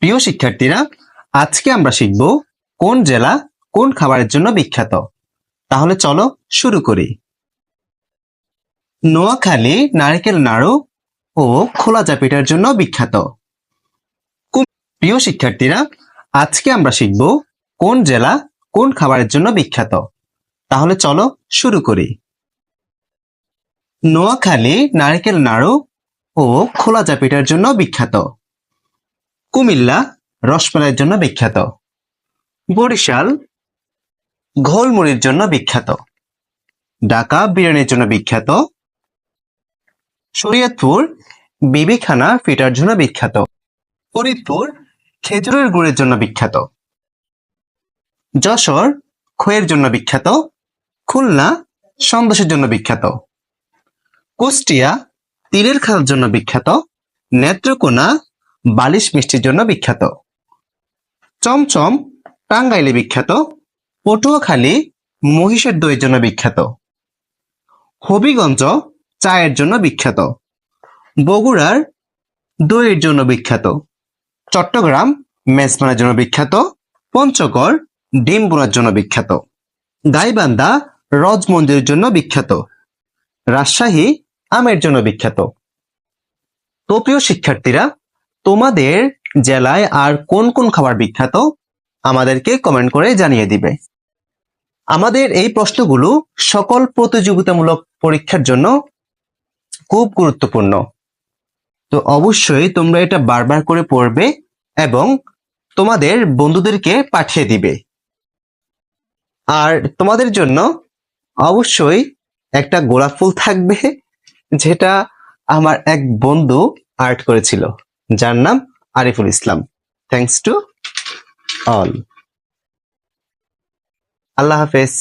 প্রিয় শিক্ষার্থীরা, আজকে আমরা শিখব কোন জেলা কোন খাবারের জন্য বিখ্যাত। তাহলে চলো শুরু করি। নোয়াখালী নারকেল নাড়ু ও খোলা চা পিঠার জন্য বিখ্যাত। প্রিয় শিক্ষার্থীরা, আজকে আমরা শিখব কোন জেলা কোন খাবারের জন্য বিখ্যাত। তাহলে চলো শুরু করি। নোয়াখালী নারকেল নাড়ু ও খোলা চা পিঠার জন্য বিখ্যাত। কুমিল্লা রসমালাইয়ের জন্য বিখ্যাত। বরিশাল ঘোলমুড়ির জন্য বিখ্যাত। ঢাকা বিরিয়ানির জন্য বিখ্যাত। শরীয়তপুর বিবিখানা পিঠার জন্য বিখ্যাত। ফরিদপুর খেজুরের গুড়ের জন্য বিখ্যাত। যশোর খইয়ের জন্য বিখ্যাত। খুলনা সন্দেশের জন্য বিখ্যাত। কুষ্টিয়া তিলের খাওয়ার জন্য বিখ্যাত। নেত্রকোনা বালিশ মিষ্টির জন্য বিখ্যাত। চমচম টাঙ্গাইলে বিখ্যাত। পটুয়াখালী মহিষের দইয়ের জন্য বিখ্যাত। হবিগঞ্জ চায়ের জন্য বিখ্যাত। বগুড়ার দইয়ের জন্য বিখ্যাত। চট্টগ্রাম মেজবানের জন্য বিখ্যাত। পঞ্চগড় ডিম বোনার জন্য বিখ্যাত। গাইবান্ধা রজ মন্দিরের জন্য বিখ্যাত। রাজশাহী আমের জন্য বিখ্যাত। তো প্রিয় শিক্ষার্থীরা, তোমাদের জেলায় আর কোন কোন খাবার বিখ্যাত আমাদেরকে কমেন্ট করে জানিয়ে দিবে। আমাদের এই প্রশ্নগুলো সকল প্রতিযোগিতামূলক পরীক্ষার জন্য খুব গুরুত্বপূর্ণ। তো অবশ্যই তোমরা এটা বারবার করে পড়বে এবং তোমাদের বন্ধুদেরকে পাঠিয়ে দিবে। আর তোমাদের জন্য অবশ্যই একটা গোলাপ ফুল থাকবে, যেটা আমার এক বন্ধু আর্ট করেছিল, যার নাম Ariful Islam. Thanks to all. আল্লাহ হাফেজ।